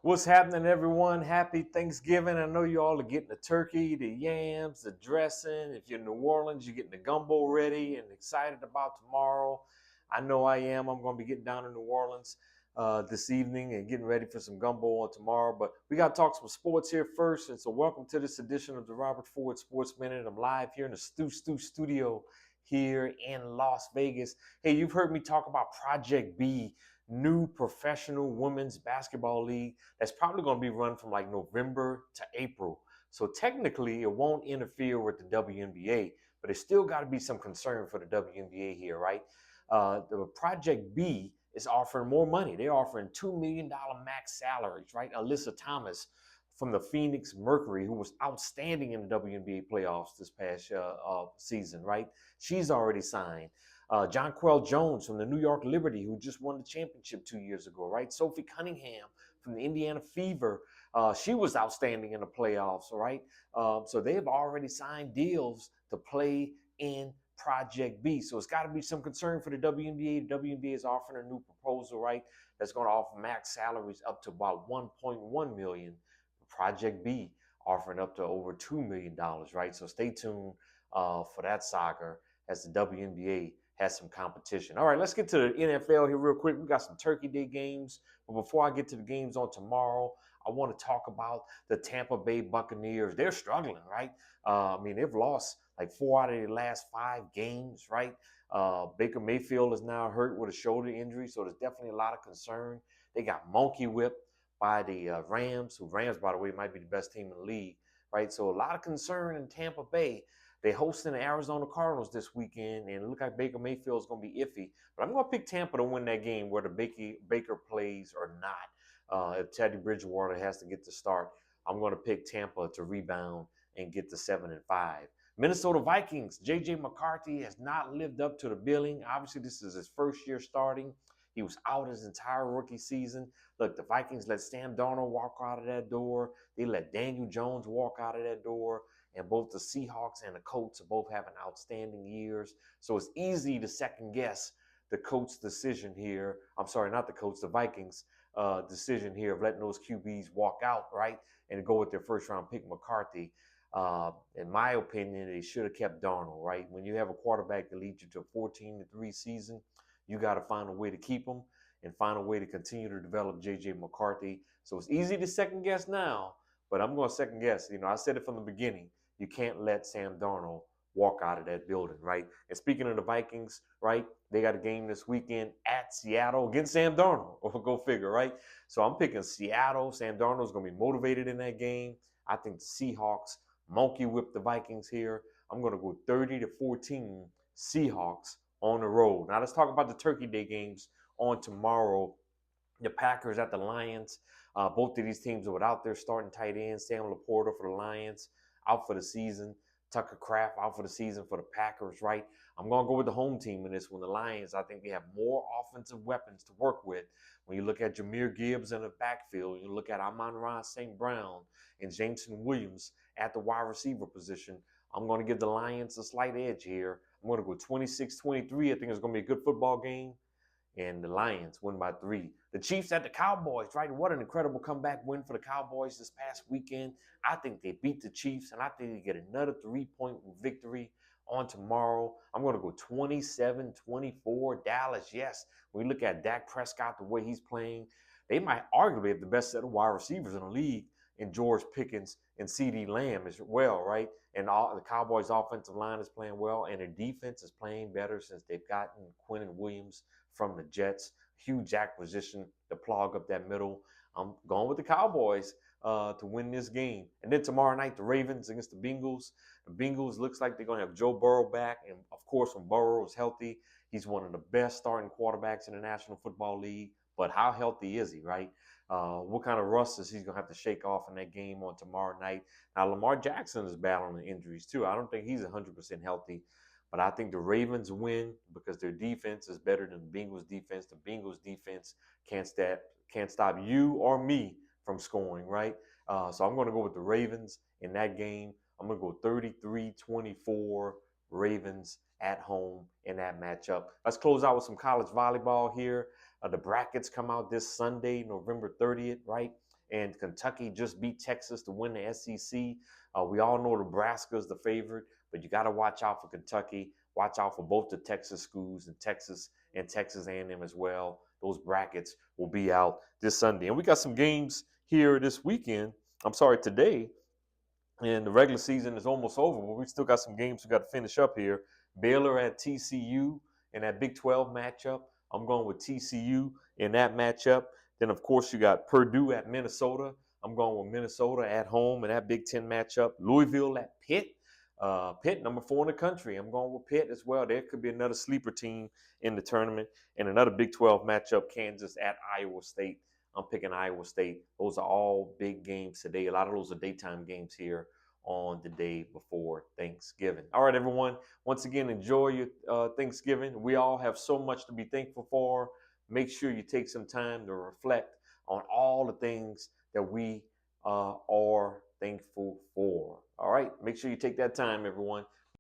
What's happening, everyone? Happy Thanksgiving. I know you all are getting the turkey, the yams, the dressing. If you're in New Orleans, you're getting the gumbo ready and excited about tomorrow. I know I am. I'm going to be getting down to New Orleans this evening and getting ready for some gumbo on tomorrow. But we got to talk some sports here first. And so, welcome to this edition of the Robert Ford Sports Minute. I'm live here in the Stu studio here in Las Vegas. Hey, you've heard me talk about Project B, new professional women's basketball league that's probably going to be run from like November to April. So technically, it won't interfere with the WNBA, but there's still got to be some concern for the WNBA here, right? The Project B is offering more money. They're offering $2 million max salaries, right? Alyssa Thomas from the Phoenix Mercury, who was outstanding in the WNBA playoffs this past season, right? She's already signed. Jonquel Jones from the New York Liberty, who just won the championship 2 years ago, right? Sophie Cunningham from the Indiana Fever, she was outstanding in the playoffs, right? So they've already signed deals to play in Project B. So it's got to be some concern for the WNBA. The WNBA is offering a new proposal, right? That's going to offer max salaries up to about 1.1 million. Project B offering up to over $2 million, right? So stay tuned for that saga as the WNBA has some competition. All right, let's get to the NFL here real quick. We got some Turkey Day games, but before I get to the games on tomorrow, I want to talk about the Tampa Bay Buccaneers. They're struggling, right? They've lost like 4 out of their last 5 games, right? Baker Mayfield is now hurt with a shoulder injury, so there's definitely a lot of concern. They got monkey whipped by the Rams, who Rams, by the way, might be the best team in the league, right? So a lot of concern in Tampa Bay. They hosting the Arizona Cardinals this weekend, and it looks like Baker Mayfield is going to be iffy. But I'm going to pick Tampa to win that game, whether Baker plays or not. If Teddy Bridgewater has to get the start, I'm going to pick Tampa to rebound and get to 7-5. Minnesota Vikings. J.J. McCarthy has not lived up to the billing. Obviously, this is his first year starting. He was out his entire rookie season. Look, the Vikings let Sam Darnold walk out of that door. They let Daniel Jones walk out of that door. And both the Seahawks and the Colts are both having outstanding years. So it's easy to second guess the Colts' decision here. I'm sorry, not the Colts, the Vikings' decision here of letting those QBs walk out, right? And go with their first round pick, McCarthy. In my opinion, they should have kept Darnold, right? When you have a quarterback that leads you to a 14-3 season, you got to find a way to keep him and find a way to continue to develop J.J. McCarthy. So it's easy to second guess now, but I'm going to second guess. I said it from the beginning. You can't let Sam Darnold walk out of that building, right? And speaking of the Vikings, right, they got a game this weekend at Seattle against Sam Darnold. Or go figure, right? So I'm picking Seattle. Sam Darnold's going to be motivated in that game. I think the Seahawks monkey whip the Vikings here. I'm going to go 30-14 Seahawks on the road. Now let's talk about the Turkey Day games on tomorrow. The Packers at the Lions. Both of these teams are without their starting tight end, Sam Laporta for the Lions, out for the season. Tucker Kraft out for the season for the Packers, right? I'm going to go with the home team in this one. The Lions, I think they have more offensive weapons to work with. When you look at Jahmyr Gibbs in the backfield, you look at Amon-Ra St. Brown and Jameson Williams at the wide receiver position, I'm going to give the Lions a slight edge here. I'm going to go 26-23. I think it's going to be a good football game. And the Lions win by 3. The Chiefs at the Cowboys, right? What an incredible comeback win for the Cowboys this past weekend. I think they beat the Chiefs, and I think they get another 3-point victory on tomorrow. I'm going to go 27-24 Dallas. Yes, when you look at Dak Prescott, the way he's playing, they might arguably have the best set of wide receivers in the league in George Pickens and CeeDee Lamb as well, right? And the Cowboys' offensive line is playing well, and their defense is playing better since they've gotten Quinnen Williams from the Jets. Huge acquisition to plug up that middle. I'm going with the Cowboys to win this game. And then tomorrow night, the Ravens against the Bengals. The Bengals looks like they're going to have Joe Burrow back. And, of course, when Burrow is healthy, he's one of the best starting quarterbacks in the National Football League. But how healthy is he, right? What kind of rust is he going to have to shake off in that game on tomorrow night? Now, Lamar Jackson is battling injuries, too. I don't think he's 100% healthy. But I think the Ravens win because their defense is better than the Bengals defense. The Bengals defense can't stop you or me from scoring, right? So I'm going to go with the Ravens in that game. I'm going to go 33-24 Ravens at home in that matchup. Let's close out with some college volleyball here. The brackets come out this Sunday, November 30th, right? and Kentucky just beat Texas to win the SEC. We all know Nebraska is the favorite, but you got to watch out for Kentucky. Watch out for both the Texas schools and Texas A&M as well. Those brackets will be out this Sunday, and we got some games here this weekend. I'm sorry, today. And the regular season is almost over, but we still got some games we got to finish up here. Baylor at TCU in that Big 12 matchup. I'm going with TCU in that matchup. Then, of course, you got Purdue at Minnesota. I'm going with Minnesota at home in that Big 10 matchup. Louisville at Pitt. Pitt, number 4 in the country. I'm going with Pitt as well. There could be another sleeper team in the tournament. And another Big 12 matchup, Kansas at Iowa State. I'm picking Iowa State. Those are all big games today. A lot of those are daytime games here on the day before Thanksgiving. All right, everyone. Once again, enjoy your Thanksgiving. We all have so much to be thankful for. Make sure you take some time to reflect on all the things that we are thankful for. All right. Make sure you take that time, everyone.